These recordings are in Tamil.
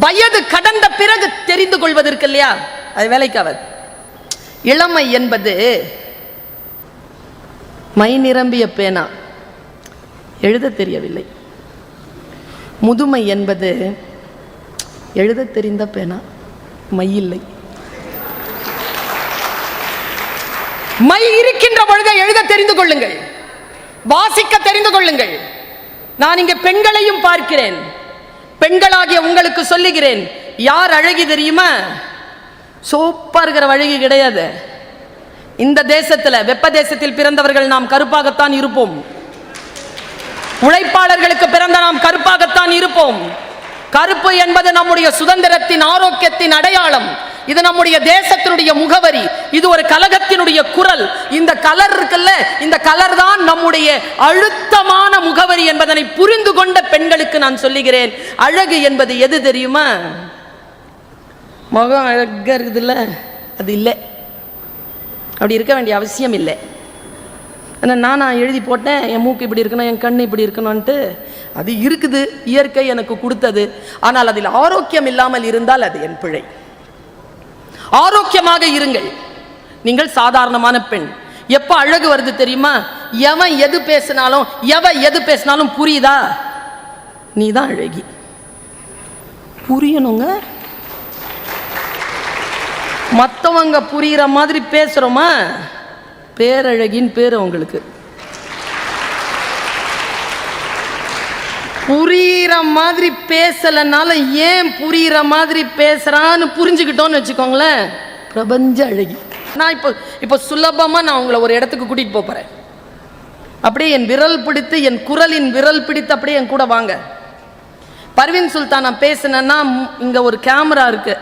வயது கடந்த பிறகு தெரிந்து கொள்வதற்கு இல்லையா, அது வேலைக்காவது. இளமை என்பது மை நிரம்பிய பேனா, எழுத தெரியவில்லை. முதுமை என்பது எழுத தெரிந்த பேனா, மை இல்லை. மை இருக்கின்ற பொழுது எழுத தெரிந்து கொள்ளுங்கள், வாசிக்க தெரிந்து கொள்ளுங்கள். நான் இங்கே பெண்களையும் பார்க்கிறேன். பெண்களாகிய உங்களுக்கு சொல்லுகிறேன், யார் அழகி தெரியுமா? சோப்பா இருக்கிற அழகி கிடையாது. இந்த தேசத்தில், வெப்ப தேசத்தில் பிறந்தவர்கள் நாம் கருப்பாகத்தான் இருப்போம். உழைப்பாளர்களுக்கு பிறந்த நாம் கருப்பாகத்தான் இருப்போம். கருப்பு என்பது நம்முடைய சுதந்திரத்தின், ஆரோக்கியத்தின் அடையாளம். இது நம்முடைய தேசத்தினுடைய முகவரி. இது ஒரு கலகத்தினுடைய குரல். இந்த கலர் இருக்குல்ல, இந்த கலர் தான் நம்முடைய அழுத்தமான முகவரி என்பதனை புரிந்து கொண்ட பெண்களுக்கு நான் சொல்லுகிறேன், அழகு என்பது எது தெரியுமா? முகம் அழகா இருக்குதுல்ல, அது இல்லை. அப்படி இருக்க வேண்டிய அவசியம் இல்லை. நான் எழுதி போட்டேன், என் மூக்கு இப்படி இருக்கணும், என் கண்ணு இப்படி இருக்கணும்ன்ட்டு. அது இருக்குது, இயற்கை எனக்கு கொடுத்தது. ஆனால் அதில் ஆரோக்கியம் இல்லாமல் இருந்தால் அது என் பிழை. ஆரோக்கியமாக இருங்கள். நீங்கள் சாதாரணமான பெண். எப்ப அழகு வருது தெரியுமா? எவன் எது பேசினாலும், எது பேசினாலும் புரியுதா? நீ தான் அழகி. புரியணுங்க. மற்றவங்க புரிகிற மாதிரி பேசுறோமா, பேரழகின் பேரு உங்களுக்கு. புரிகிற மாதிரி பேசலனால ஏன் புரிகிற மாதிரி பேசுறான்னு புரிஞ்சுக்கிட்டோன்னு வச்சுக்கோங்களேன், பிரபஞ்ச அழகி. நான் இப்போ சுலபமாக நான் உங்களை ஒரு இடத்துக்கு கூட்டிகிட்டு போகிறேன். அப்படியே என் விரல் பிடித்து, என் குரலின் விரல் பிடித்து அப்படியே என் கூட வாங்க. பர்வீன் சுல்தான் நான் பேசினேன்னா இங்கே ஒரு கேமரா இருக்கு,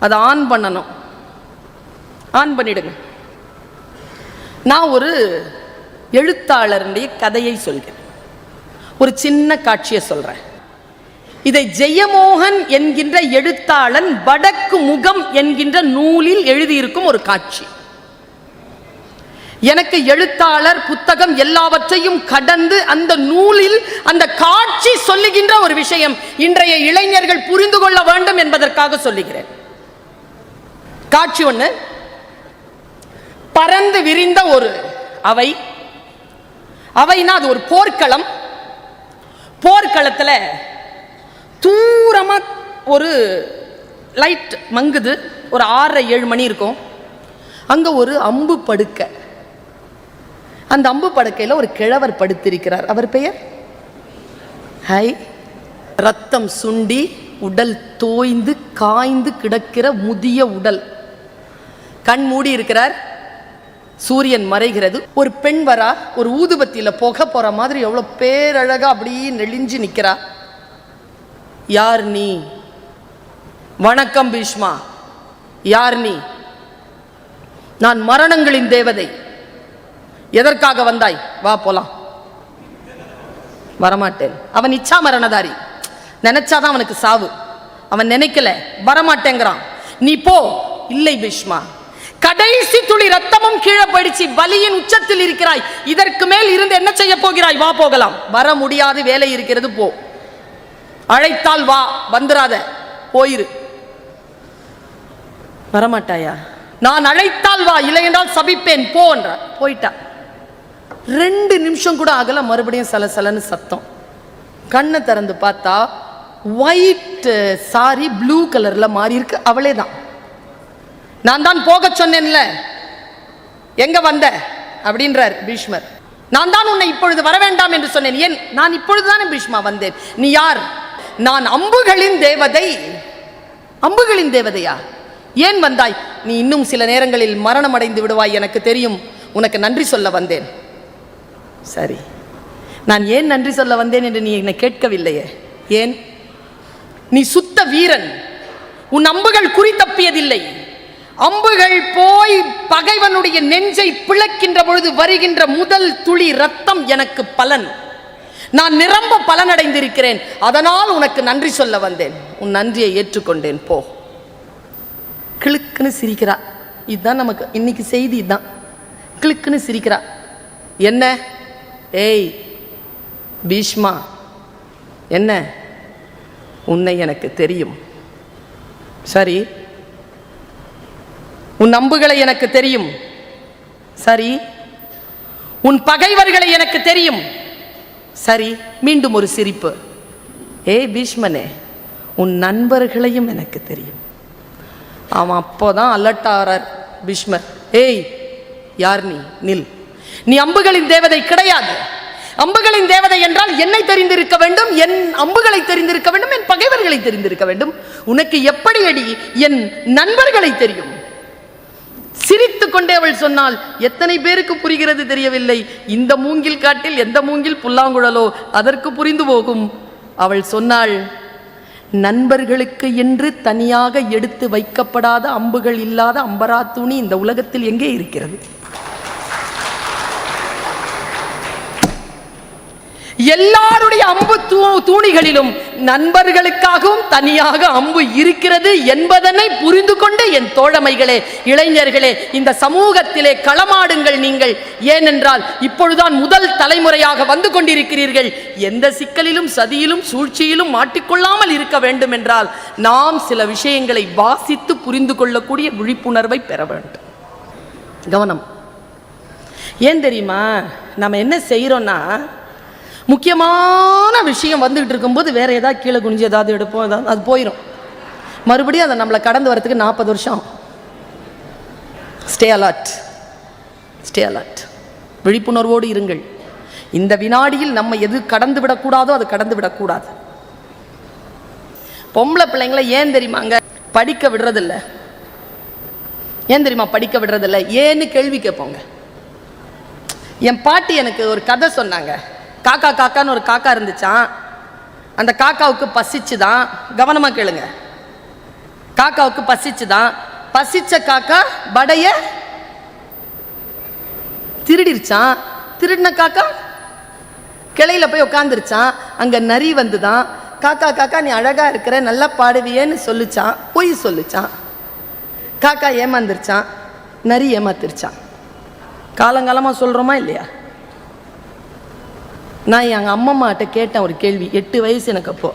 அதை ஆன் பண்ணணும். ஆன் பண்ணிடுங்க. நான் ஒரு எழுத்தாளருடைய கதையை சொல்கிறேன். ஒரு சின்ன காட்சியை சொல்றேன். இதை ஜெயமோகன் என்கின்ற எழுத்தாளன் வடக்கு முகம் என்கின்ற நூலில் எழுதியிருக்கும் ஒரு காட்சி. எனக்கு எழுத்தாளர், புத்தகம் எல்லாவற்றையும் கடந்து அந்த நூலில் அந்த காட்சி சொல்லுகின்ற ஒரு விஷயம் இன்றைய இளைஞர்கள் புரிந்து கொள்ள வேண்டும் என்பதற்காக சொல்லுகிறேன். காட்சி ஒண்ணு. பறந்து விரிந்த ஒரு அவை. அவைனா அது ஒரு போர்க்களம். போர்க்களத்தில் தூரமா ஒரு லைட் மங்குது. ஒரு 6-7 மணி இருக்கும். அங்க ஒரு அம்பு படுக்கை. அந்த அம்பு படுக்கையில் ஒரு கிழவர் படுத்திருக்கிறார். அவர் பெயர் ரத்தம் சுண்டி, உடல் தோய்ந்து காய்ந்து கிடக்கிற முதிய உடல். கண் மூடி இருக்கிறார். சூரியன் மறைகிறது. ஒரு பெண் வரா, ஒரு ஊதுபத்தியில புகை போற மாதிரி எவ்வளவு பேரழகா அப்படியே நெளிஞ்சு நிக்கிறா. யார் நீ? வணக்கம் பீஷ்மா. யார் நீ? நான் மரணங்களின் தேவதை. எதற்காக வந்தாய்? வா போலாம். வரமாட்டேன். அவன் இச்சா மரணதாரி. நினைச்சாதான் அவனுக்கு சாவு. அவன் நினைக்கல, வரமாட்டேங்கிறான். நீ போ. இல்லை பீஷ்மா, கடைசி துளி ரத்தமும் கீழே போயிடுச்சு, வலியின் உச்சத்தில் இருக்கிறாய். இதற்கு மேல் இருந்து என்ன செய்ய போகிறாய்? வா போகலாம். வர முடியாது, வேலை இருக்கிறது, போ. அழைத்தால் வா, வந்துராத, போயிரு. வரமாட்டாயா? நான் அழைத்தால் வா, இல்லை என்றால் சபிப்பேன், போ என்றார். போயிட்டா. 2 நிமிஷம் கூட ஆகல, மறுபடியும் சலசலன்னு சத்தம். கண்ணை திறந்து பார்த்தா ஒயிட் சாரி ப்ளூ கலர்ல மாறி இருக்கு. அவளே தான். நான் தான் போக சொன்னேன்ல, எங்க வந்த அப்படின்றார் பீஷ்மர். நான் தான் உன்னை இப்பொழுது வர வேண்டாம் என்று சொன்னேன். ஏன்? நான் இப்பொழுதுதானே பீஷ்மா வந்தேன். நீ யார்? நான் அம்புகளின் தேவதை. அம்புகளின் தேவதையா? ஏன் வந்தாய்? நீ இன்னும் சில நேரங்களில் மரணம் அடைந்து விடுவாய், எனக்கு தெரியும். உனக்கு நன்றி சொல்ல வந்தேன். சரி, நான் ஏன் நன்றி சொல்ல வந்தேன் என்று நீ என்னை கேட்கவில்லையே. ஏன்? நீ சுத்த வீரன். உன் அம்புகள் குறி தப்பியதில்லை. அம்புகள் போய் பகைவனுடைய நெஞ்சை பிளக்கின்ற பொழுது வருகின்ற முதல் துளி ரத்தம் எனக்கு பலன். நான் நிரம்ப பலனடைந்திருக்கிறேன். அதனால் உனக்கு நன்றி சொல்ல வந்தேன். உன் நன்றியை ஏற்றுக்கொண்டேன், போ. கிளுக்குன்னு சிரிக்கிறா. இதுதான் நமக்கு இன்னைக்கு செய்தி. இதுதான். கிளுக்குன்னு சிரிக்கிறா. என்ன? ஏய் பீஷ்மா, என்ன உன்னை எனக்கு தெரியும். சரி. உன் அம்புகளை எனக்கு தெரியும். சரி. உன் பகைவர்களை எனக்கு தெரியும். சரி. மீண்டும் ஒரு சிரிப்பு. ஏய் பீஷ்மனே, உன் நண்பர்களையும் எனக்கு தெரியும். அவன் அப்போதான் அலர்ட் ஆகிறார் பீஷ்மர். ஏய், யார் நீ? நில். நீ அம்புகளின் தேவதை கிடையாது. அம்புகளின் தேவதை என்றால் என்னை தெரிந்திருக்க வேண்டும், என் அம்புகளை தெரிந்திருக்க வேண்டும், என் பகைவர்களை தெரிந்திருக்க வேண்டும். உனக்கு எப்படி அடி என் நண்பர்களை தெரியும்? சிரித்துக் கொண்டே அவள் சொன்னாள். எத்தனை பேருக்கு புரிகிறது தெரியவில்லை. இந்த மூங்கில் காட்டில் எந்த மூங்கில் புல்லாங்குழலோ அதற்கு புரிந்து போகும். அவள் சொன்னாள், நண்பர்களுக்கு என்று தனியாக எடுத்து வைக்கப்படாத அம்புகள் இல்லாத அம்பரா துணி இந்த உலகத்தில் எங்கே இருக்கிறது? எல்லாருடைய அம்பு தூணிகளிலும் நண்பர்களுக்காகவும் தனியாக அம்பு இருக்கிறது என்பதனை புரிந்து கொண்டு என் தோழமைகளே, இளைஞர்களே, இந்த சமூகத்திலே களமாடுங்கள் நீங்கள். ஏனென்றால் இப்பொழுதுதான் முதல் தலைமுறையாக வந்து கொண்டிருக்கிறீர்கள். எந்த சிக்கலிலும் சதியிலும் சூழ்ச்சியிலும் மாட்டிக்கொள்ளாமல் இருக்க வேண்டும் என்றால் நாம் சில விஷயங்களை வாசித்து புரிந்து கொள்ளக்கூடிய விழிப்புணர்வை பெற வேண்டும். கவனம். ஏன் தெரியுமா? நம்ம என்ன செய்யறோம்னா, முக்கியமான விஷயம் வந்துகிட்டு இருக்கும்போது வேற ஏதாவது கீழே குனிஞ்சு ஏதாவது எடுப்போம், ஏதாவது அது போயிடும். மறுபடியும் அதை நம்மளை கடந்து வரத்துக்கு 40 வருஷம். Stay alert, stay alert. விழிப்புணர்வோடு இருங்கள். இந்த வினாடியில் நம்ம எது கடந்து விடக்கூடாதோ அது கடந்து விடக்கூடாது. பொம்பளை பிள்ளைங்களை ஏன் தெரியுமாங்க படிக்க விடுறதில்லை? ஏன் தெரியுமா படிக்க விடுறதில்லை? ஏன்னு கேள்வி கேட்போங்க. என் பாட்டி எனக்கு ஒரு கதை சொன்னாங்க. காக்கா காக்கான்னு ஒரு காக்கா இருந்துச்சான். அந்த காக்காவுக்கு பசிச்சுதான். கவனமா கேளுங்க. காக்காவுக்கு பசிச்சுதான். பசிச்ச காக்கா படைய திருடிருச்சான். திருடின காக்கா கிளையில போய் உட்காந்துருச்சான். அங்க நரி வந்துதான். காக்கா காக்கா நீ அழகா இருக்கிற, நல்லா பாடுவியேன்னு சொல்லிச்சான். பொய் சொல்லிச்சான். காக்கா ஏமாந்துருச்சான். நரி ஏமாத்திருச்சான். காலங்காலமா சொல்றோமா இல்லையா? நான் எங்கள் அம்மம்மாட்ட கேட்டேன் ஒரு கேள்வி. 8 வயசு எனக்கு அப்போ.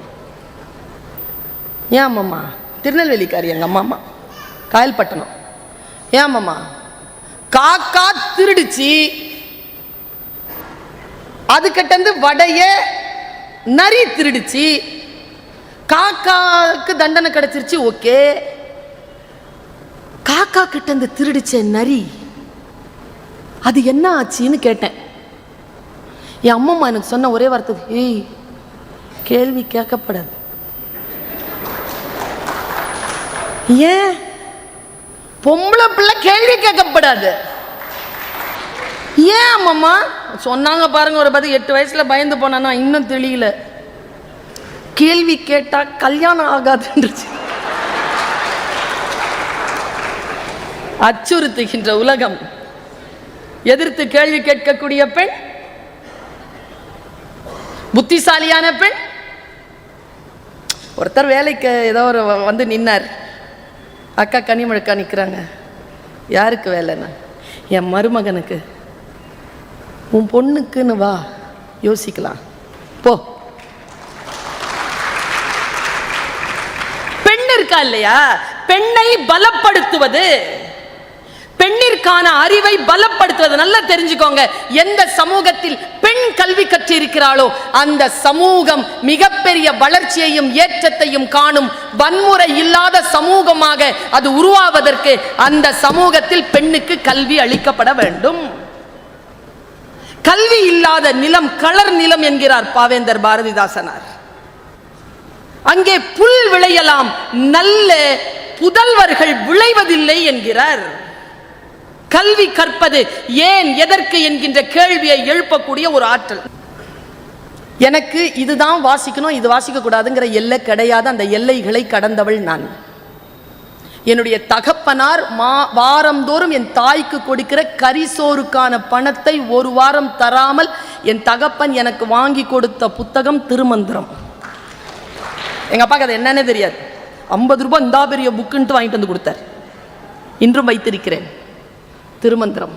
ஏன் அம்மம்மா? திருநெல்வேலிக்காரி எங்கள் அம்மா, காயல்பட்டணம். ஏன் அம்மம்மா? காக்கா திருடிச்சு, அதுக்கிட்ட வடைய நரி திருடிச்சு, காக்காவுக்கு தண்டனை கிடைச்சிருச்சு. ஓகே, காக்கா கிட்ட திருடிச்ச நரி அது என்ன ஆச்சுன்னு கேட்டேன். என் அம்மம்மா எனக்கு சொன்ன ஒரே வார்த்தை, ஏய் கேள்வி கேட்கப்படாது. ஏன்? பொம்பளை பிள்ளை கேள்வி கேட்கப்படாது. ஏன் அம்மம்மா சொன்னாங்க பாருங்க ஒரு பதில். 8 வயசுல பயந்து போனா இன்னும் தெரியல. கேள்வி கேட்டா கல்யாணம் ஆகாதுன்றுச்சு. அச்சுறுத்துகின்ற உலகம். எதிர்த்து கேள்வி கேட்கக்கூடிய பெண், புத்திசாலியான பெண். ஒருத்தர் வேலைக்கு ஏதோ ஒரு வந்து நின்னார். அக்கா கனிமழுக்கா நிற்கிறாங்க. யாருக்கு வேலைன்னா, என் மருமகனுக்கு. உன் பொண்ணுக்குன்னு வா, யோசிக்கலாம் போ. பெண் இருக்கா இல்லையா, பெண்ணை பலப்படுத்துவது, பெண்ணிற்கான அறிவை பலப்படுத்துவது. நல்லா தெரிஞ்சுக்கோங்க. எந்த சமூகத்தில் பெண் கல்வி கற்றிருக்கிறாளோ அந்த சமூகம் மிகப்பெரிய வளர்ச்சியையும் ஏற்றத்தையும் காணும். வன்முறை இல்லாத சமூகமாக அது உருவாவதற்கு அந்த சமூகத்தில் பெண்ணுக்கு கல்வி அளிக்கப்பட வேண்டும். கல்வி இல்லாத நிலம் களர் நிலம் என்கிறார் பாவேந்தர் பாரதிதாசனார். அங்கே புல் விளையலாம், நல்ல புதல்வர்கள் விளைவதில்லை என்கிறார். கல்வி கற்பது ஏன், எதற்கு என்கின்ற கேள்வியை எழுப்பக்கூடிய ஒரு ஆற்றல். எனக்கு இதுதான் வாசிக்கணும், இது வாசிக்க கூடாதுங்கிற எல்லை கிடையாது. அந்த எல்லைகளை கடந்தவள் நான். என்னுடைய தகப்பனார் வாரந்தோறும் என் தாய்க்கு கொடுக்கிற கரிசோருக்கான பணத்தை ஒரு வாரம் தராமல் என் தகப்பன் எனக்கு வாங்கி கொடுத்த புத்தகம் திருமந்திரம். எங்க அப்பாக்கு அது என்னன்னே தெரியாது. 50 ரூபாய் இந்தா பெரிய புக்குன்ட்டு வாங்கிட்டு வந்து கொடுத்தார். இன்றும் வைத்திருக்கிறேன். திருமந்திரம்.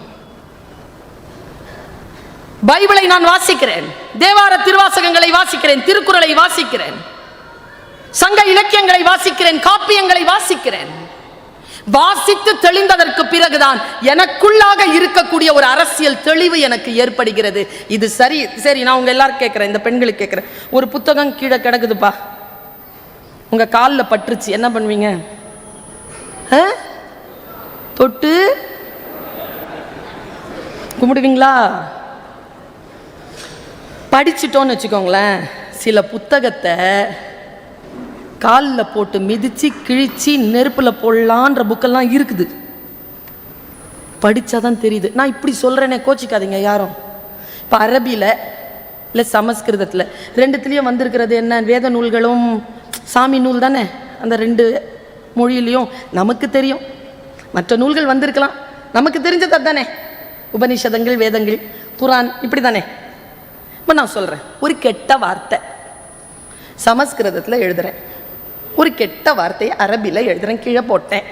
பைபிளை நான் வாசிக்கிறேன், தேவார திருவாசகங்களை வாசிக்கிறேன், திருக்குறளை வாசிக்கிறேன். சங்க இலக்கியங்களை வாசிக்கிறேன், காப்பியங்களை வாசிக்கிறேன். வாசித்து தெளிந்ததற்கு பிறகுதான் எனக்குள்ளாக இருக்கக்கூடிய ஒரு அரசியல் தெளிவு எனக்கு ஏற்படுகிறது. இது சரி சரி. நான் உங்க எல்லாரும் கேட்கிறேன், இந்த பெண்களுக்கு கேட்கிறேன், ஒரு புத்தகம் கீழே கிடக்குதுப்பா, உங்க காலில் பட்டுருச்சு, என்ன பண்ணுவீங்க? தொட்டு கும்பிடுவீங்களா? படிச்சுட்டோன்னு வச்சுக்கோங்களேன், சில புத்தகத்தை காலில் போட்டு மிதிச்சு கிழிச்சு நெருப்பில் போடலான்ற புக்கெல்லாம் இருக்குது. படித்தாதான் தெரியுது. நான் இப்படி சொல்கிறேனே, கோச்சிக்காதீங்க யாரும். இப்போ அரபியில் இல்லை சமஸ்கிருதத்தில் ரெண்டுத்துலேயும் வந்திருக்கிறது என்ன? வேத நூல்களும் சாமி நூல் தானே. அந்த ரெண்டு மொழியிலையும் நமக்கு தெரியும். மற்ற நூல்கள் வந்திருக்கலாம், நமக்கு தெரிஞ்சது தானே. உபனிஷதங்கள், வேதங்கள், குரான், இப்படி தானே. இப்போ நான் சொல்கிறேன், ஒரு கெட்ட வார்த்தை சமஸ்கிருதத்தில் எழுதுகிறேன், ஒரு கெட்ட வார்த்தையை அரபியில் எழுதுகிறேன், கீழே போட்டேன்,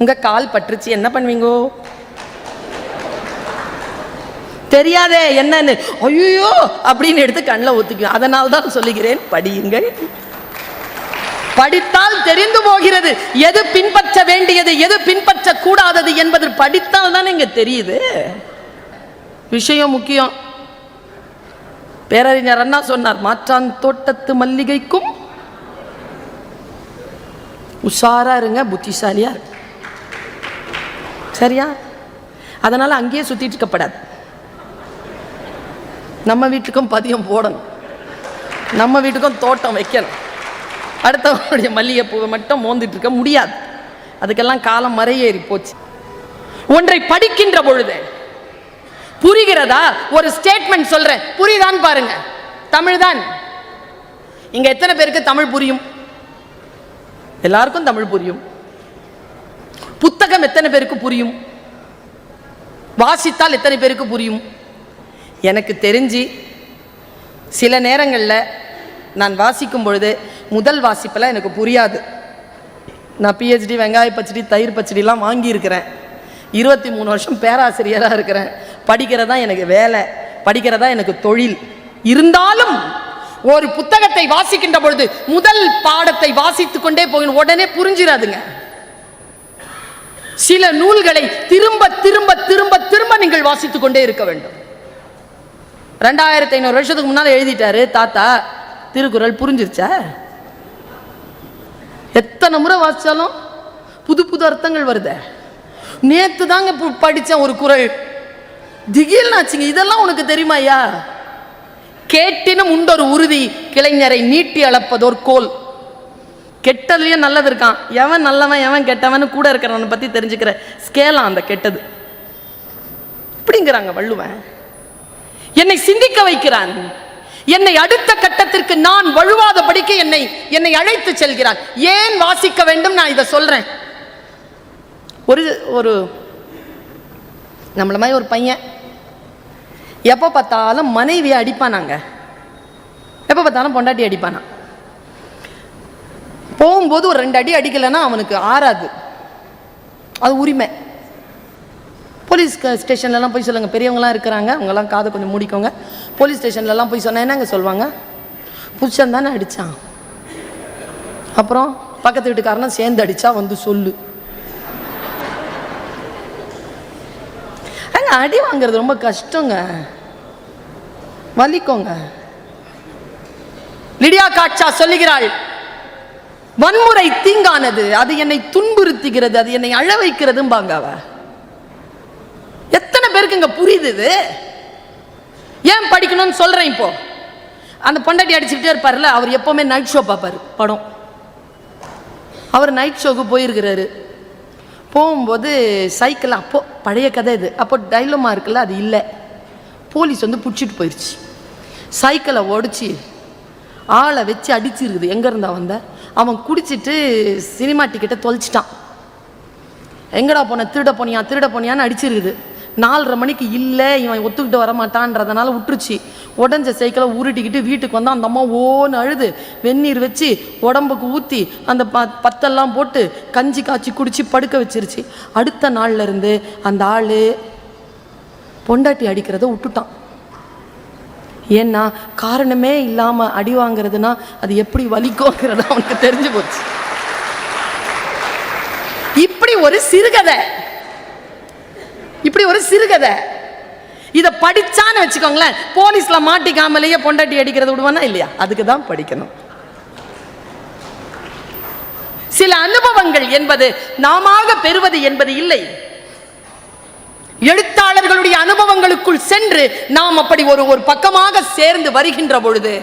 உங்கள் கால் பற்றுச்சு, என்ன பண்ணுவீங்கோ? தெரியாதே என்னன்னு, ஐயோ அப்படின்னு எடுத்து கண்ணில் ஊற்றிக்குவேன். அதனால தான் சொல்லுகிறேன், படியுங்கள். படித்தால் தெரிந்து போகிறது எது பின்பற்ற வேண்டியது, எது பின்பற்ற கூடாதது என்பது படித்தால் தான் இங்க தெரியுது. விஷயம் முக்கியம். பேரறிஞர் அண்ணா சொன்னார், மாற்றான் தோட்டத்து மல்லிகைக்கும் உஷாரா இருங்க, புத்திசாலியா இருங்க. சரியா? அதனால அங்கேயே சுத்திட்டு இருக்கப்படாது. நம்ம வீட்டுக்கும் பதியம் போடணும், நம்ம வீட்டுக்கும் தோட்டம் வைக்கணும். அடுத்தவங்களுடைய மல்லிகைப்பூவை மட்டும் மோந்துட்டு இருக்க முடியாது. அதுக்கெல்லாம் காலம் மறையேறி போச்சு. ஒன்றை படிக்கின்ற பொழுது புரிகிறதா? ஒரு ஸ்டேட்மெண்ட் சொல்றேன், புரியுதான்னு பாருங்க. தமிழ் தான். இங்க எத்தனை பேருக்கு தமிழ் புரியும்? எல்லாருக்கும் தமிழ் புரியும். புத்தகம் எத்தனை பேருக்கு புரியும்? வாசித்தால் எத்தனை பேருக்கு புரியும்? எனக்கு தெரிஞ்சு சில நேரங்களில் நான் வாசிக்கும் பொழுது முதல் வாசிப்பெல்லாம் எனக்கு புரியாது. நான் பிஹெச்டி வெங்காய பச்சடி தயிர் பச்சடிலாம் வாங்கியிருக்கிறேன். 23 வருஷம் பேராசிரியராக இருக்கிறேன். படிக்கிறதா எனக்கு வேலை, படிக்கிறதா எனக்கு தொழில். இருந்தாலும் ஒரு புத்தகத்தை வாசிக்கின்ற பொழுது முதல் பாடத்தை வாசித்துக் கொண்டே போகணும், உடனே புரிஞ்சிடாதுங்க. சில நூல்களை திரும்ப திரும்ப திரும்ப திரும்ப நீங்கள் வாசித்துக் கொண்டே இருக்க வேண்டும். 2500 வருஷத்துக்கு முன்னால் எழுதிட்டாரு தாத்தா, திருக்குறள் புரிஞ்சிருச்சா? எத்தனை முறை வாசிச்சாலும் புது புது அர்த்தங்கள் வருது. நேத்து தாங்க படித்தேன் ஒரு குறள், திகில் ஆச்சுங்க. இதெல்லாம் உனக்கு தெரியுமா ஐயா? கேட்டினும் உண்டொரு உறுதி, கிளைஞரை நீட்டி அளப்பதோர் கோல். கெட்டதுலயும் நல்லது இருக்கான். எவன் நல்லவன் எவன் கெட்டவன் கூட இருக்கிறவனை பத்தி தெரிஞ்சுக்கிற ஸ்கேலா அந்த கெட்டது. இப்படிங்கிறாங்க வள்ளுவன். என்னை சிந்திக்க வைக்கிறான். என்னை அடுத்த கட்டத்திற்கு நான் வழுவாத படிக்க என்னை அழைத்து செல்கிறான். ஏன் வாசிக்க வேண்டும்? நான் இதை சொல்றேன். ஒரு நம்மள மாதிரி ஒரு பையன் எப்போ பார்த்தாலும் மனைவியை அடிப்பானாங்க, எப்போ பார்த்தாலும் பொண்டாட்டி அடிப்பானா. போகும்போது ஒரு 2 அடி அடிக்கலைன்னா அவனுக்கு ஆறாது, அது உரிமை. போலீஸ் ஸ்டேஷன்லலாம் போய் சொல்லுங்கள், பெரியவங்களாம் இருக்கிறாங்க, அவங்கெல்லாம் காதை கொஞ்சம் மூடிக்கோங்க. போலீஸ் ஸ்டேஷன்லலாம் போய் சொன்னால் என்னங்க சொல்லுவாங்க? புருஷன் தானே அடித்தான், அப்புறம் பக்கத்து வீட்டுக்காரனா சேர்ந்து அடித்தா வந்து சொல்லு. அங்கே அடி வாங்கிறது ரொம்ப கஷ்டங்க, வலிக்கோங்க. லிடியா காட்சா சொல்லுகிறாள், வன்முறை தீங்கானது, அது என்னை துன்புறுத்துகிறது, அது என்னை அழ வைக்கிறதும்பாங்க. அவ எத்தனை பேருக்கு இங்க புரியுது? ஏன் படிக்கணும்னு சொல்றேன். இப்போ அந்த பொண்டாட்டி அடிச்சுக்கிட்டே இருப்பார்ல, அவர் எப்பவுமே நைட் ஷோ பார்ப்பாரு, படம். அவர் நைட் ஷோக்கு போயிருக்கிறாரு. போகும்போது சைக்கிள், அப்போ பழைய கதை இது, அப்போ டைலமா இருக்குல்ல, அது இல்லை. போலீஸ் வந்து பிடிச்சிட்டு போயிடுச்சு. சைக்கிளை உடச்சி ஆளை வச்சு அடிச்சிருக்குது. எங்க இருந்தா வந்த? அவன் குடிச்சிட்டு சினிமா டிக்கெட்டை தொலைச்சிட்டான். எங்கடா போன? திருட போனியான்னு அடிச்சிருக்குது. 4:30 மணிக்கு இல்லை, இவன் ஒத்துக்கிட்டு வரமாட்டான்றதுனால விட்டுருச்சு. உடஞ்ச சைக்கிளை உருட்டிக்கிட்டு வீட்டுக்கு வந்தால் அந்த அம்மா ஓன்னு அழுது வெந்நீர் வச்சு உடம்புக்கு ஊற்றி அந்த பத்தெல்லாம் போட்டு கஞ்சி காய்ச்சி குடிச்சு படுக்க வச்சிருச்சு. அடுத்த நாள்ல இருந்து அந்த ஆள் பொண்டாட்டி அடிக்கிறத விட்டுட்டான். ஏன்னா காரணமே இல்லாம அடி வாங்குறதுனா அது எப்படி வலிக்கும்ங்கிறது அவனுக்கு தெரிஞ்சு போச்சு. இப்படி ஒரு சிறுகதை இதை படிச்சான்னு வச்சுக்கோங்களேன், போலீஸ்ல மாட்டிக்காமலேயே பொண்டாட்டி அடிக்கிறது விடுவானா இல்லையா? அதுக்கு தான் படிக்கணும். சில அனுபவங்கள் என்பது நாம பெறுவது என்பது இல்லை. எழுத்தாளர்களுடைய அனுபவங்களுக்குள் சென்று நாம் அப்படி ஒரு பக்கமாக சேர்ந்து வருகின்ற பொழுது,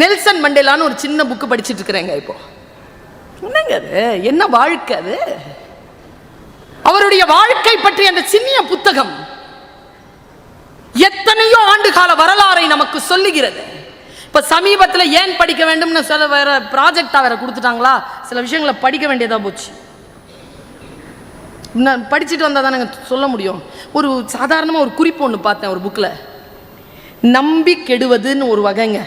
நெல்சன் மண்டேலான்னு ஒரு சின்ன புக்கு படிச்சுட்டு இருக்கிறேங்க. இப்போ என்னங்க அது, என்ன வாழ்க்கை அது? அவருடைய வாழ்க்கை பற்றி அந்த சின்ன புத்தகம் எத்தனையோ ஆண்டுகால வரலாறை நமக்கு சொல்லுகிறது. இப்ப சமீபத்தில் ஏன் படிக்க வேண்டும்னு சொல்ல வேற ப்ராஜெக்டா வேற கொடுத்துட்டாங்களா, சில விஷயங்களை படிக்க வேண்டியதா போச்சு. நான் படிச்சுட்டு வந்தால் தான் நாங்கள் சொல்ல முடியும். ஒரு சாதாரணமாக ஒரு குறிப்பு ஒன்று பார்த்தேன் ஒரு புக்கில். நம்பி கெடுவதுன்னு ஒரு வகைங்க,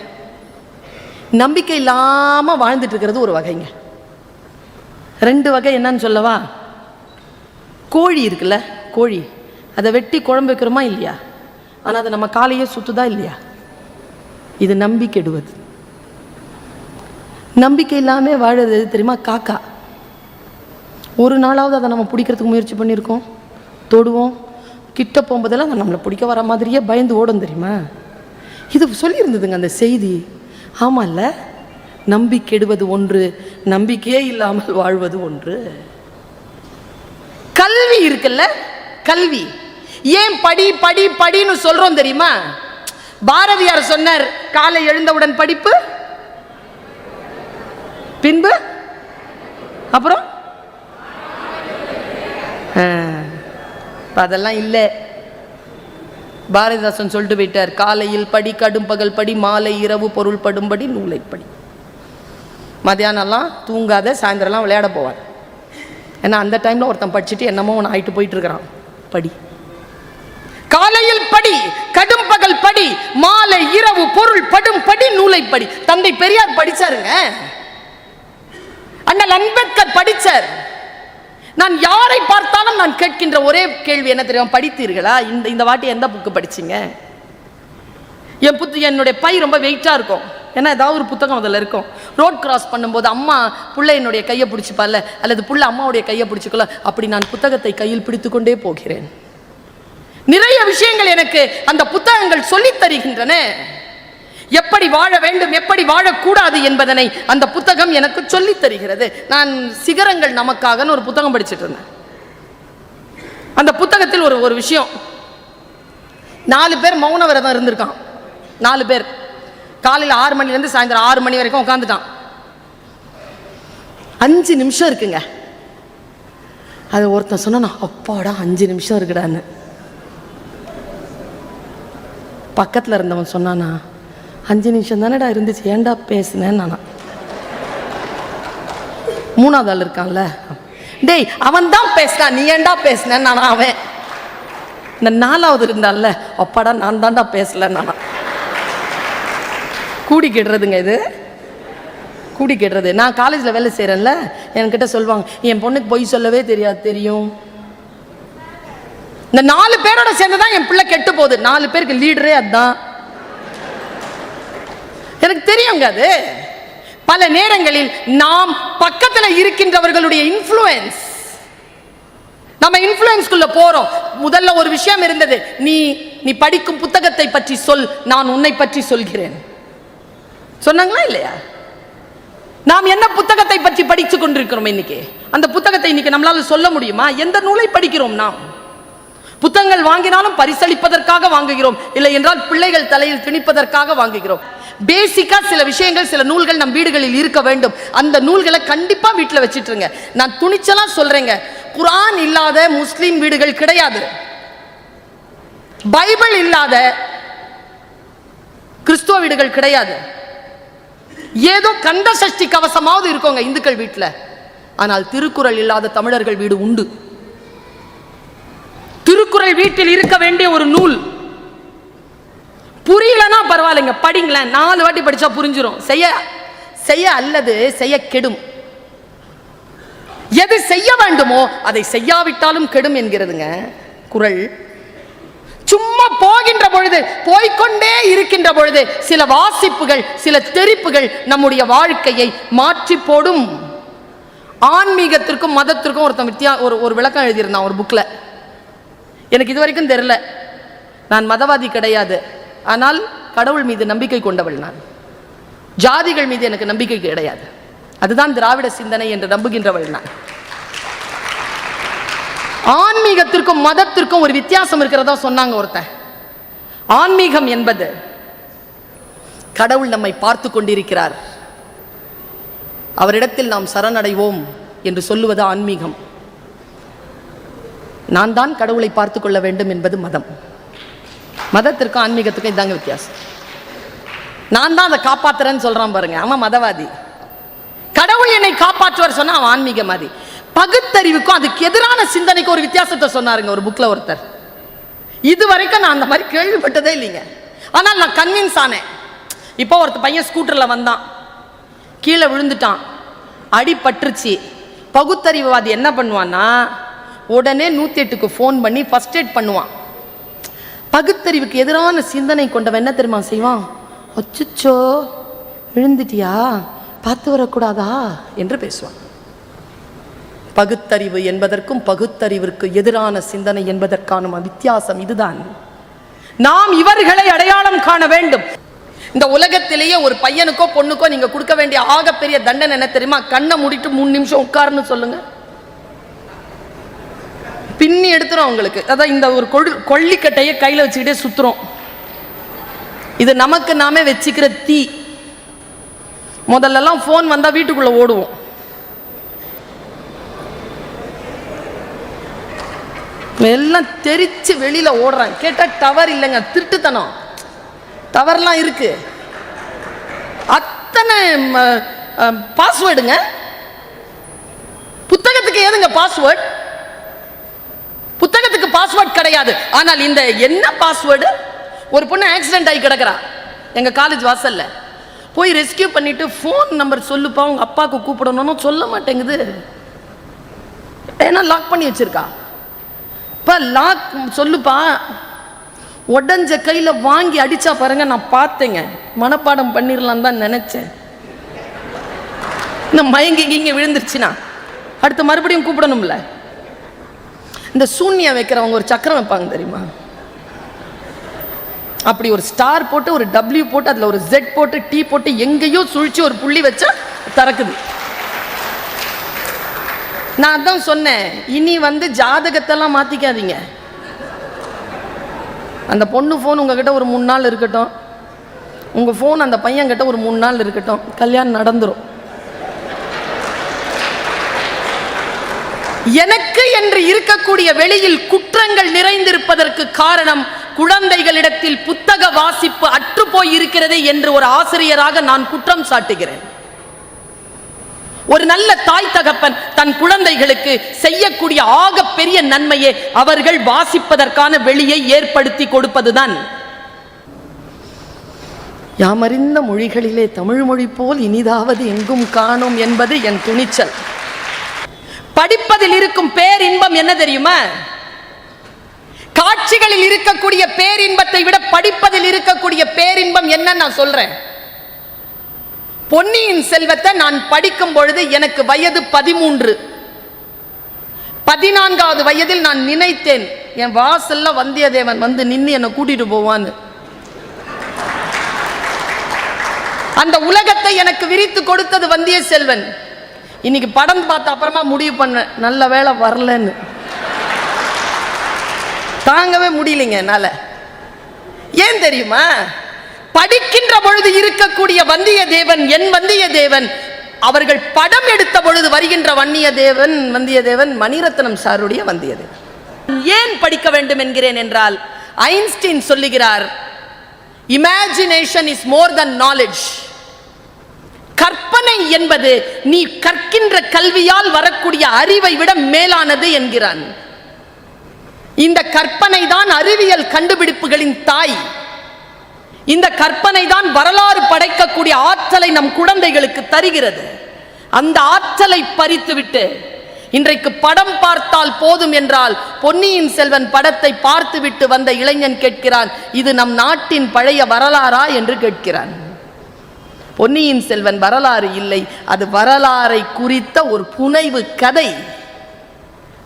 நம்பிக்கை இல்லாமல் வாழ்ந்துட்டு இருக்கிறது ஒரு வகைங்க. 2 வகை என்னன்னு சொல்லவா? கோழி இருக்குல்ல, கோழி, அதை வெட்டி குழம்பு வைக்கிறோமா இல்லையா, ஆனால் அதை நம்ம காலையே சுத்துதா இல்லையா, இது நம்பி கெடுவது. நம்பிக்கை இல்லாமல் வாழறது தெரியுமா? காக்கா. ஒரு நாளாவது அதை நம்ம பிடிக்கிறதுக்கு முயற்சி பண்ணியிருக்கோம், தொடுவோம், கிட்ட போகும்போதெல்லாம் அதை நம்மளை பிடிக்க வர மாதிரியே பயந்து ஓடும் தெரியுமா? இது சொல்லியிருந்ததுங்க அந்த செய்தி. ஆமாம்ல, நம்பி கெடுவது ஒன்று, நம்பிக்கையே இல்லாமல் வாழ்வது ஒன்று. கல்வி இருக்குல்ல, கல்வி ஏன் படி படி படின்னு சொல்றோம் தெரியுமா? பாரதியார் சொன்னார், காலை எழுந்தவுடன் படிப்பு, பின்பு அப்புறம் அதெல்லாம் இல்லை. பாரதிதாசன் சொல்லிட்டு போயிட்டார், காலையில் படி, கடும் பகல் படி, மாலை இரவு பொருள் படும்படி நூலை படி. மத்தியானம்லாம் தூங்காத, சாயந்தரம்லாம் விளையாட போவார். ஏன்னா அந்த டைமில் ஒருத்தன் படிச்சுட்டு என்னமோ ஒன்று ஆகிட்டு போயிட்டு இருக்கிறான். படி, காலையில் படி, கடும் பகல் படி, மாலை இரவு பொருள் படும் படி நூலை படி. தந்தை பெரியார் படிச்சாருங்க, அண்ணல் அம்பேத்கர் படிச்சார். நான் யாரை பார்த்தாலும் நான் கேட்கின்ற ஒரே கேள்வி என்ன தெரியும்? படித்தீர்களா? இந்த வாட்டி எந்த புக்கு படிச்சீங்க? என்னுடைய பை ரொம்ப வெயிட்டா இருக்கும், ஏன்னா ஏதாவது ஒரு புத்தகம் அதில் இருக்கும். ரோட் கிராஸ் பண்ணும்போது அம்மா புள்ளை என்னுடைய கையை பிடிச்சிப்பால, அல்லது புள்ள அம்மாவுடைய கையை பிடிச்சிக்கல, அப்படி நான் புத்தகத்தை கையில் பிடித்து கொண்டே போகிறேன். நிறைய விஷயங்கள் எனக்கு அந்த புத்தகங்கள் சொல்லித் தருகின்றன. எப்படி வாழ வேண்டும், எப்படி வாழக்கூடாது என்பதனை அந்த புத்தகம் எனக்கு சொல்லித் தருகிறது. நான் சிகரங்கள் நமக்காக ஒரு புத்தகம் படிச்சுட்டு இருந்தேன். அந்த புத்தகத்தில் ஒரு விஷயம், 4 பேர் மௌன விரதம் இருந்திருக்கான். 4 பேர் காலையில் 6 மணிலேருந்து சாயந்தரம் 6 மணி வரைக்கும் உட்காந்துட்டான். 5 நிமிஷம் இருக்குங்க. அது ஒருத்தன் சொன்னா, அப்பாடா 5 நிமிஷம் இருக்குடான்னு. பக்கத்தில் இருந்தவன் சொன்னானா, 5 நிமிஷம் தானடா இருந்துச்சு, ஏண்டா பேசுனேன்னு நானா. 3வது ஆள் இருக்கான்ல, டேய் அவன் தான் பேசினான், நீ ஏண்டா பேசுனேன்னு நானா. அவன் இந்த 4வது இருந்தான்ல, அப்பாடா நான் தான்டா பேசலன்னு நானா. கூடி கெடுறதுங்க இது, கூடி கெடுறது. நான் காலேஜில் வேலை செய்கிறேன்ல, என்கிட்ட சொல்லுவாங்க, என் பொண்ணுக்கு பொய் சொல்லவே தெரியாது. தெரியும், இந்த 4 பேரோட சேர்ந்து தான் என் பிள்ளை கெட்டு போகுது. 4 பேருக்கு லீடரே அதுதான். எனக்கு தெரியுங்க. அது பல நேரங்களில் நாம் பக்கத்தில் இருக்கின்றவர்களுடைய இன்ஃப்ளூயன்ஸ், நம்ம இன்ஃப்ளூயன்ஸ்குள்ள போறோம். முதல்ல ஒரு விஷயம் இருந்தது, நீ படிக்கும் புத்தகத்தை பற்றி சொல், நான் உன்னை பற்றி சொல்கிறேன். சொன்னாங்களா இல்லையா? நாம் என்ன புத்தகத்தை பற்றி படித்துக் கொண்டிருக்கிறோம் இன்னைக்கு? அந்த புத்தகத்தை இன்னைக்கு நம்மளால சொல்ல முடியுமா? எந்த நூலை படிக்கிறோம்? நாம் புத்தகங்கள் வாங்கினாலும் பரிசளிப்பதற்காக வாங்குகிறோம், இல்லை என்றால் பிள்ளைகள் தலையில் திணிப்பதற்காக வாங்குகிறோம். பேசிக்கா சில விஷயங்கள், சில நூல்கள் நம் வீடுகளில் இருக்க வேண்டும். அந்த நூல்களை கண்டிப்பா வீட்டில் வச்சிட்டுருங்க. நான் துணிச்சலா சொல்றேங்க, குர்ஆன் இல்லாத முஸ்லிம் வீடுகள் கிடையாது, பைபிள் இல்லாத கிறிஸ்துவ வீடுகள் கிடையாது. ஏதோ கந்த சஷ்டி கவசமாவது இருக்கோங்க இந்துக்கள் வீட்டில், ஆனால் திருக்குறள் இல்லாத தமிழர்கள் வீடு உண்டு. திருக்குறள் வீட்டில் இருக்க வேண்டிய ஒரு நூல். புரியலன்னா பரவாயில்லைங்க, படிங்களேன், 4 வாட்டி படிச்சா புரிஞ்சிடும். செய்ய அல்லது செய்ய கெடும். எது செய்ய வேண்டுமோ அதை செய்யாவிட்டாலும் கெடும் என்கிறதுங்க குறள். சும்மா போ போகின்ற பொழுது, போய்கொண்டே இருக்கின்ற பொழுது சில வாசிப்புகள், சில தெரிப்புகள் நம்முடைய வாழ்க்கையை மாற்றி போடும். ஆன்மீகத்திற்கும் மதத்திற்கும் ஒரு விளக்கம் எழுதியிருந்தான் ஒரு புக்ல. எனக்கு இதுவரைக்கும் தெரியல. நான் மதவாதி கிடையாது, ஆனால் கடவுள் மீது நம்பிக்கை கொண்டவள். நான் ஜாதிகள் மீது எனக்கு நம்பிக்கை கிடையாது. அதுதான் திராவிட சிந்தனை என்று நம்புகின்றவள் நான். ஆன்மீகத்திற்கும் மதத்திற்கும் ஒரு வித்தியாசம் இருக்கிறதா சொன்னாங்க ஒருத்தன். ஆன்மீகம் என்பது கடவுள் நம்மை பார்த்து கொண்டிருக்கிறார், அவரிடத்தில் நாம் சரணடைவோம் என்று சொல்லுவது ஆன்மீகம். நான் தான் கடவுளை பார்த்து கொள்ள வேண்டும் என்பது மதம். மதத்திற்கும் ஆன்மீகத்துக்கும் இதாங்க வித்தியாசம். நான் தான் அதை காப்பாத்துறேன்னு சொல்றான் பாருங்க, அவன் மதவாதி. கடவுள் என்னை காப்பாற்றுவார் சொன்னா அவன் ஆன்மீகவாதி. பகுத்தறிவுக்கும் அதுக்கு எதிரான சிந்தனைக்கு ஒரு வித்தியாசத்தை சொன்னாருங்க ஒரு புக்ல ஒருத்தர். இதுவரைக்கும் நான் அந்த மாதிரி கேள்விப்பட்டதே இல்லைங்க. ஆனால் நான் கன்வின்ஸ் ஆனேன். இப்போ ஒருத்தர் பையன் ஸ்கூட்டர்ல வந்தான், கீழே விழுந்துட்டான், அடிபட்டுருச்சு. பகுத்தறிவுவாதி என்ன பண்ணுவான்னா உடனே 108க்கு ஃபோன் பண்ணி ஃபர்ஸ்ட் எய்ட் பண்ணுவான். பகுத்தறிவுக்கு எதிரான சிந்தனை கொண்டவன் என்ன தெரியுமா செய்வான்? அச்சோ விழுந்துட்டியா, பார்த்து வரக்கூடாதா என்று பேசுவான். பகுத்தறிவு என்பதற்கும் பகுத்தறிவிற்கு எதிரான சிந்தனை என்பதற்கான வித்தியாசம் இதுதான். நாம் இவர்களை அடையாளம் காண வேண்டும். இந்த உலகத்திலேயே ஒரு பையனுக்கோ பொண்ணுக்கோ நீங்க கொடுக்க வேண்டிய ஆகப்பெரிய தண்டனை என்ன தெரியுமா? கண்ணை மூடிட்டு 3 நிமிஷம் உட்கார்ன்னு சொல்லுங்க, பின்னி எடுத்துரும் உங்களுக்கு. அதான் இந்த ஒரு கொள்ளிக்கட்டையை கையில வச்சுக்கிட்டே சுத்துறோம். இது நமக்கு நாமே வச்சுக்கிற தீ. முதல்லலாம் போன் வந்தா வீட்டுக்குள்ள ஓடுவோம். எல்லாம் தெரிச்சு வெளியில ஓடுறாங்க. கேட்டா டவர் இல்லைங்க, திருட்டுத்தனம். டவர்லாம் இருக்கு, அத்தனை பாஸ்வேர்டுங்க. புத்தகத்துக்கு ஏதுங்க பாஸ்வேர்டு? புத்தகத்துக்கு பாஸ்வேர்டு கிடையாது. ஆனால் இந்த என்ன பாஸ்வேர்டு? ஒரு பொண்ணு ஆக்சிடென்ட் ஆகி கிடக்குறா எங்க காலேஜ் வாசல்ல. போய் ரெஸ்கியூ பண்ணிட்டு ஃபோன் நம்பர் சொல்லுப்பா, உங்க அப்பாவுக்கு கூப்பிடணும்னு சொல்ல மாட்டேங்குது. ஏன்னா லாக் பண்ணி வச்சிருக்கா. இப்ப லாக் சொல்லுப்பா, உடஞ்ச கையில வாங்கி அடிச்சா பாருங்க. நான் பார்த்தேங்க, மனப்பாடம் பண்ணிடலாம் தான் நினைச்சேன். இந்த மயங்கி இங்க விழுந்துருச்சுன்னா அடுத்து மறுபடியும் கூப்பிடணும்ல. இந்த சூன்யம் வைக்கிறவங்க ஒரு சக்கரம் வைப்பாங்க தெரியுமா? அப்படி ஒரு ஸ்டார் போட்டு ஒரு W போட்டு அதுல ஒரு Z போட்டு T போட்டு எங்கேயோ சுழிச்சு ஒரு புள்ளி வச்சா திறக்குது. நான் தான் சொன்னேன், இனி ஜாதகத்தெல்லாம் மாத்திக்காதீங்க. அந்த பொண்ணு போன் உங்ககிட்ட ஒரு 3 நாள் இருக்கட்டும், உங்க போன் அந்த பையன் கிட்ட ஒரு 3 நாள் இருக்கட்டும், கல்யாணம் நடந்துரும். எனக்கு என்று இருக்கக்கூடிய வெளியில் குற்றங்கள் நிறைந்திருப்பதற்கு காரணம் குழந்தைகளிடத்தில் புத்தக வாசிப்பு அற்று போய் இருக்கிறது என்று ஒரு ஆசிரியராக நான் குற்றம் சாட்டுகிறேன். ஒரு நல்ல தாய் தகப்பன் தன் குழந்தைகளுக்கு செய்யக்கூடிய ஆக பெரிய நன்மையே அவர்கள் வாசிப்பதற்கான வெளியை ஏற்படுத்தி கொடுப்பதுதான். யாமறிந்த மொழிகளிலே தமிழ் மொழி போல் இனிதாவது எங்கும் காணோம் என்பது என் துணிச்சல். படிப்பதில் இருக்கும் பேரின்பம் என்ன தெரியுமா? காட்சிகளில் இருக்கக்கூடிய பேரின்பத்தை விட படிப்பதில் இருக்கக்கூடிய பேரின்பம் என்ன நான் சொல்றேன். பொன்னியின் செல்வத்தை நான் படிக்கும் பொழுது எனக்கு வயது 13. 14வது வயதில் நான் நினைத்தேன், என் வாசல்ல வந்தியத்தேவன் நின்னு என்னை கூட்டிட்டு போவான்னு. அந்த உலகத்தை எனக்கு விரித்து கொடுத்தது வந்திய செல்வன். இன்னைக்கு படம் பார்த்த அப்புறமா முடிவு பண்ண, நல்ல வேளை வரலன்னு. தாங்கவே முடியலைங்க என்னால. ஏன் தெரியுமா? படிக்கின்ற பொழுது இருக்கக்கூடிய வந்தியத்தேவன், என் வந்தியத்தேவன், அவர்கள் படம் எடுத்த பொழுது வருகின்ற வந்தியத்தேவன் மணிரத்னம் சாருடைய வந்தியத்தேவன். ஏன் படிக்க வேண்டும் என்கிறேன் என்றால், ஐன்ஸ்டீன் சொல்லுகிறார், imagination is more than knowledge. கற்பனை என்பது நீ கற்கின்ற கல்வியால் வரக்கூடிய அறிவை விட மேலானது என்கிறான். இந்த கற்பனை தான் அறிவியல் கண்டுபிடிப்புகளின் தாய். இந்த கற்பனை தான் வரலாறு படைக்கக்கூடிய ஆற்றலை நம் குழந்தைகளுக்கு தருகிறது. அந்த ஆற்றலை பறித்துவிட்டு இன்றைக்கு படம் பார்த்தால் போதும் என்றால் பொன்னியின் செல்வன் படத்தை பார்த்துவிட்டு வந்த இளைஞன் கேட்கிறான், இது நம் நாட்டின் பழைய வரலாறா என்று கேட்கிறான். பொன்னியின் செல்வன் வரலாறு இல்லை, அது வரலாறை குறித்த ஒரு புனைவு கதை.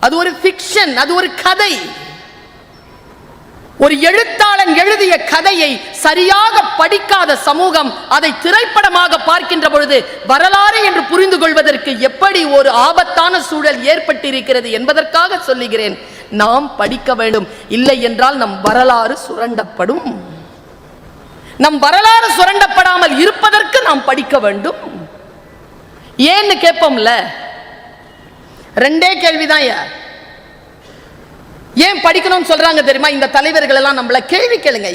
அது ஒரு ஃபிக்ஷன், அது ஒரு கதை. ஒரு எழுத்தாளன் எழுதிய கதையை சரியாக படிக்காத சமூகம் அதை திரைப்படமாக பார்க்கின்ற பொழுது வரலாறு என்று புரிந்து கொள்வதற்கு எப்படி ஒரு ஆபத்தான சூழல் ஏற்பட்டிருக்கிறது என்பதற்காக சொல்லுகிறேன். நாம் படிக்க வேண்டும், இல்லை என்றால் நம் வரலாறு சுரண்டப்படும். நம் வரலாறு சுரண்டப்படாமல் இருப்பதற்கு நாம் படிக்க வேண்டும். ஏன்னு கேட்போம்ல, ரெண்டே கேள்விதான். ஏன் படிக்கணும்னு சொல்றாங்க தெரியுமா? இந்த தலைவர்கள் எல்லாம் நம்மள கேள்வி கேளுங்க.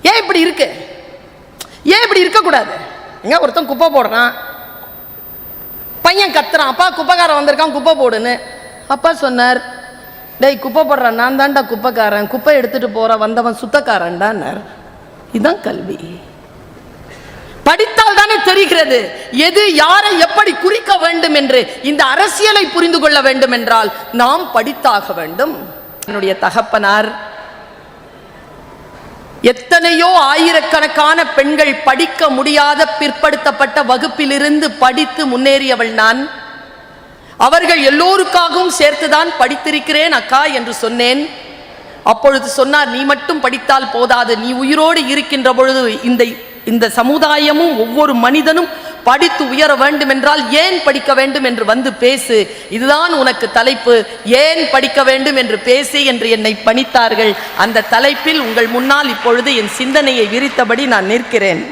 ஏன் இப்படி இருக்கு? ஏன் இப்படி இருக்க கூடாது? எங்க ஒருத்தன் குப்பை போடுறான், பையன் கத்துறான், அப்பா குப்பைக்காரன் வந்திருக்கான் குப்பை போடுன்னு. அப்பா சொன்னார், டேய் குப்பை போடுறான் நான் தான்டா குப்பைக்காரன், குப்பை எடுத்துட்டு போற வந்தவன் சுத்தக்காரன்டான்னார். இதுதான் கல்வி. படித்தால் தானே தெரிகிறது எது யாரை எப்படி குறிக்க வேண்டும் என்று. இந்த அரசியலை புரிந்து கொள்ள வேண்டும் என்றால் நாம் படித்தாக வேண்டும். என்னுடைய தகப்பனார் எத்தனையோ ஆயிரக்கணக்கான பெண்கள் படிக்க முடியாத பிற்படுத்தப்பட்ட வகுப்பிலிருந்து படித்து முன்னேறியவள் நான். அவர்கள் எல்லோருக்காகவும் சேர்த்துதான் படித்திருக்கிறேன் அக்கா என்று சொன்னேன். அப்பொழுது சொன்னார், நீ மட்டும் படித்தால் போதாது, நீ உயிரோடு இருக்கின்ற பொழுது இந்த சமுதாயமும் ஒவ்வொரு மனிதனும் படித்து உயர வேண்டும் என்றால் ஏன் படிக்க வேண்டும் என்று வந்து பேசு, இதுதான் உனக்கு தலைப்பு, ஏன் படிக்க வேண்டும் என்று பேசு என்று என்னை பணித்தார்கள். அந்த தலைப்பில் உங்கள் முன்னால் இப்பொழுது என் சிந்தனையை விரித்தபடி நான் நிற்கிறேன்.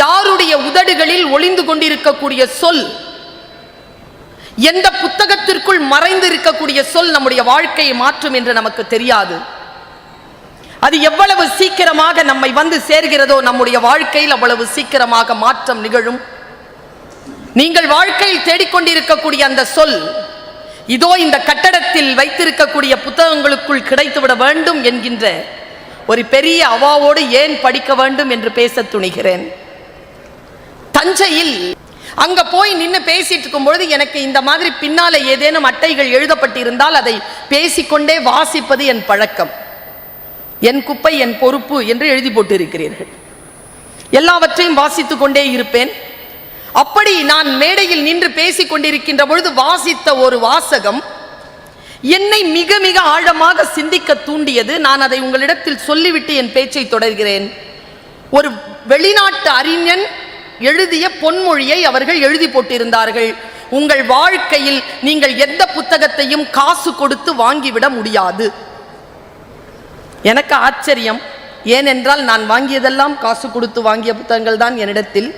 யாருடைய உதடுகளில் ஒளிந்து கொண்டிருக்கக்கூடிய சொல், எந்த புத்தகத்திற்குள் மறைந்து இருக்கக்கூடிய சொல் நம்முடைய வாழ்க்கையை மாற்றும் என்று நமக்கு தெரியாது. அது எவ்வளவு சீக்கிரமாக நம்மை வந்து சேர்கிறதோ நம்முடைய வாழ்க்கையில் அவ்வளவு சீக்கிரமாக மாற்றம் நிகழும். நீங்கள் வாழ்க்கையில் தேடிக்கொண்டிருக்கக்கூடிய அந்த சொல் இதோ இந்த கட்டடத்தில் வைத்திருக்கக்கூடிய புத்தகங்களுக்குள் கிடைத்துவிட வேண்டும் என்கின்ற ஒரு பெரிய அவாவோடு ஏன் படிக்க வேண்டும் என்று பேச துணிகிறேன். தஞ்சையில் அங்க போய் நின்று பேசிட்டு இருக்கும் பொழுது எனக்கு இந்த மாதிரி பின்னால ஏதேனும் அட்டைகள் எழுதப்பட்டிருந்தால் அதை பேசிக்கொண்டே வாசிப்பது என் பழக்கம். என் குப்பை என் பொறுப்பு என்று எழுதி போட்டு இருக்கிறீர்கள். எல்லாவற்றையும் வாசித்துக் கொண்டே இருப்பேன். அப்படி நான் மேடையில் நின்று பேசிக் கொண்டிருக்கின்ற பொழுது வாசித்த ஒரு வாசகம் என்னை மிக மிக ஆழமாக சிந்திக்க தூண்டியது. நான் அதை உங்களிடத்தில் சொல்லிவிட்டு என் பேச்சை தொடர்கிறேன். ஒரு வெளிநாட்டு அறிஞன் எழுதிய பொன்மொழியை அவர்கள் எழுதி போட்டிருந்தார்கள். உங்கள் வாழ்க்கையில் நீங்கள் எந்த புத்தகத்தையும் காசு கொடுத்து வாங்கிவிட முடியாது. எனக்கு ஆச்சரியம். ஏனென்றால் நான் வாங்கியதெல்லாம் காசு கொடுத்து வாங்கிய புத்தகங்கள் தான் என்னிடத்தில்.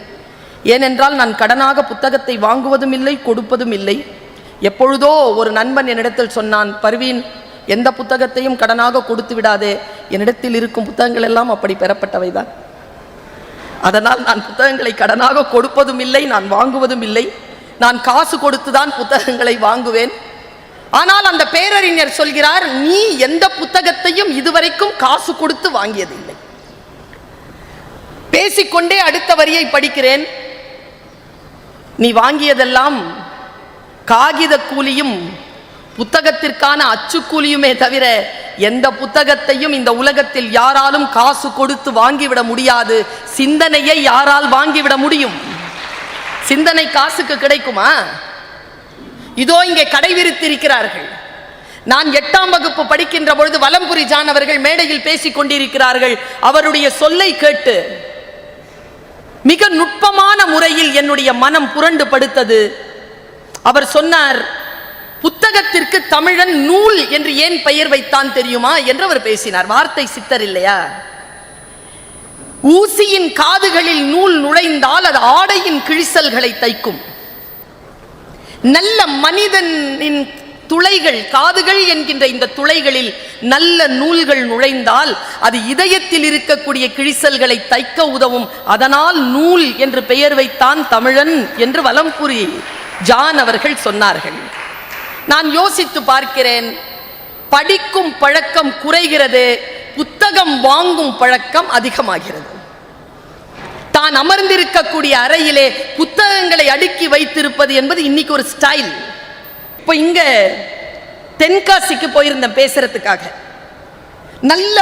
ஏனென்றால் நான் கடனாக புத்தகத்தை வாங்குவதும் இல்லை, கொடுப்பதும் இல்லை. எப்பொழுதோ ஒரு நண்பன் என்னிடத்தில் சொன்னான், பர்வீன் எந்த புத்தகத்தையும் கடனாக கொடுத்து விடாதே, என்னிடத்தில் இருக்கும் புத்தகங்கள் எல்லாம் அப்படி பெறப்பட்டவைதான். அதனால் நான் புத்தகங்களை கடனாக கொடுப்பதும் இல்லை, நான் வாங்குவதும் இல்லை. நான் காசு கொடுத்துதான் புத்தகங்களை வாங்குவேன். ஆனால் அந்த பேரறிஞர் சொல்கிறார், நீ எந்த புத்தகத்தையும் இதுவரைக்கும் காசு கொடுத்து வாங்கியதில்லை. பேசிக்கொண்டே அடுத்த வரியை படிக்கிறேன். நீ வாங்கியதெல்லாம் காகித கூலியும் புத்தகத்திற்கான அச்சு கூலியுமே தவிர எந்த புத்தகத்தையும் இந்த உலகத்தில் யாராலும் காசு கொடுத்து வாங்கிவிட முடியாது. சிந்தனையை யாரால் வாங்கிவிட முடியும்? சிந்தனை காசுக்கு கிடைக்குமா? இதோ இங்கே கடை விரித்திருக்கிறார்கள். நான் 8ஆம் வகுப்பு படிக்கின்ற பொழுது வலம்புரி ஜான் அவர்கள் மேடையில் பேசிக் கொண்டிருக்கிறார்கள். அவருடைய சொல்லை கேட்டு மிக நுட்பமான முறையில் என்னுடைய மனம் புரண்டு படுத்தது. அவர் சொன்னார், புத்தகத்திற்கு தமிழன் நூல் என்று ஏன் பெயர் வைத்தான் தெரியுமா என்று அவர் பேசினார். வார்த்தை சித்தர் இல்லையா? ஊசியின் காதுகளில் நூல் நுழைந்தால் அது ஆடையின் கிழிசல்களை தைக்கும். நல்ல மனிதனின் துளைகள், காதுகள் என்கின்ற இந்த துளைகளில் நல்ல நூல்கள் நுழைந்தால் அது இதயத்தில் இருக்கக்கூடிய கிழிசல்களை தைக்க உதவும். அதனால் நூல் என்று பெயர் வைத்தான் தமிழன் என்று வலம்புரி ஜான் அவர்கள் சொன்னார்கள். நான் யோசித்து பார்க்கிறேன், படிக்கும் பழக்கம் குறைகிறது, புத்தகம் வாங்கும் பழக்கம் அதிகமாகிறது. தான் அமர்ந்திருக்கக்கூடிய அறையிலே புத்தகங்களை அடுக்கி வைத்திருப்பது என்பது இன்னைக்கு ஒரு ஸ்டைல். இப்போ இங்க தென்காசிக்கு போயிருந்தேன் பேசுறதுக்காக. நல்ல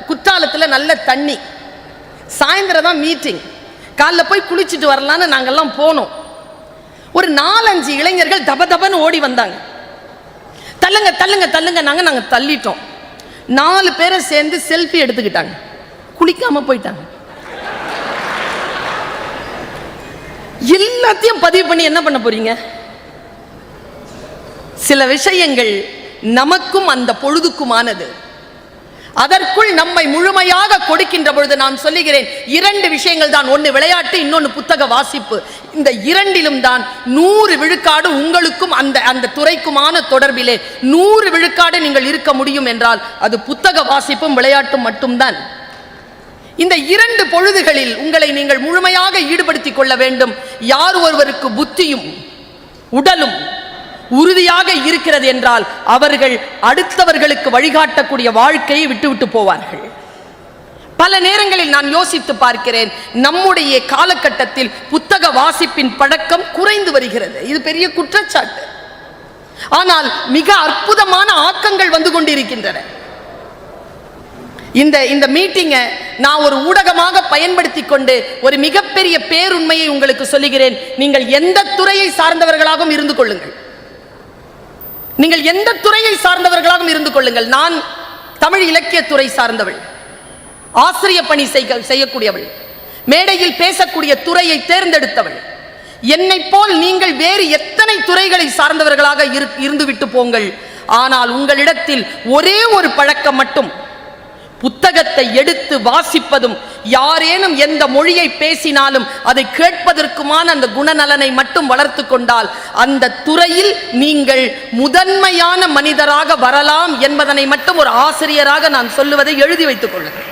குற்றாலத்தில் நல்ல தண்ணி, சாயந்தரம் தான் மீட்டிங். காலைல போய் குளிச்சுட்டு வரலான்னு நாங்கெல்லாம் போனோம். ஒரு 4-5 இளைஞர்கள் தபதபன்னு ஓடி வந்தாங்க. தள்ளுங்க தள்ளுங்க தள்ளுங்க. நாங்கள் தள்ளிட்டோம். 4 பேரை சேர்ந்து செல்ஃபி எடுத்துக்கிட்டாங்க. குளிக்காம போயிட்டாங்க. எல்லாத்தையும் பதிவு பண்ணி என்ன பண்ண போறீங்க? சில விஷயங்கள் நமக்கும் அந்த பொழுதுக்குமானது. அதற்குள் நம்மை முழுமையாக கொடுக்கின்ற பொழுது நான் சொல்லுகிறேன், 2 விஷயங்கள் தான். ஒன்று விளையாட்டு, இன்னொன்று புத்தக வாசிப்பு. இந்த 2லும் தான் 100 விழுக்காடு உங்களுக்கும் அந்த துறைக்குமான தொடர்பிலே 100 விழுக்காடு நீங்கள் இருக்க முடியும் என்றால் அது புத்தக வாசிப்பும் விளையாட்டும் மட்டும்தான். இந்த 2 பொழுதுகளில் உங்களை நீங்கள் முழுமையாக ஈடுபடுத்திக் கொள்ள வேண்டும். யார் ஒருவருக்கு புத்தியும் உடலும் உறுதியாக இருக்கிறது என்றால் அவர்கள் அடுத்தவர்களுக்கு வழிகாட்டக்கூடிய வாழ்க்கையை விட்டுவிட்டு போவார்கள். பல நேரங்களில் நான் யோசித்து பார்க்கிறேன், நம்முடைய காலகட்டத்தில் புத்தக வாசிப்பின் பழக்கம் குறைந்து வருகிறது. இது பெரிய குற்றச்சாட்டு. ஆனால் மிக அற்புதமான ஆக்கங்கள் வந்து கொண்டிருக்கின்றன. இந்த மீட்டிங்கை நான் ஒரு ஊடகமாக பயன்படுத்தி கொண்டு ஒரு மிகப்பெரிய பேருண்மையை உங்களுக்கு சொல்லுகிறேன். நீங்கள் எந்த துறையை சார்ந்தவர்களாகவும் இருந்து கொள்ளுங்கள், நீங்கள் எந்த துறையை சார்ந்தவர்களாகவும் இருந்து கொள்ளுங்கள். நான் தமிழ் இலக்கியத்துறை சார்ந்தவள், ஆசிரிய பணி செய்யக்கூடியவள், மேடையில் பேசக்கூடிய துறையை தேர்ந்தெடுத்தவள். என்னை போல் நீங்கள் வேறு எத்தனை துறைகளை சார்ந்தவர்களாக இருந்து விட்டு போங்கள். ஆனால் உங்களிடத்தில் ஒரே ஒரு பழக்கம் மட்டும், புத்தகத்தை எடுத்து வாசிப்பதும் யாரேனும் எந்த மொழியை பேசினாலும் அதை கேட்பதற்குமான அந்த குணநலனை மட்டும் வளர்த்து கொண்டால் அந்த துறையில் நீங்கள் முதன்மையான மனிதராக வரலாம் என்பதனை மட்டும் ஒரு ஆசிரியராக நான் சொல்லுவதை எழுதி வைத்துக் கொள்ளுங்கள்.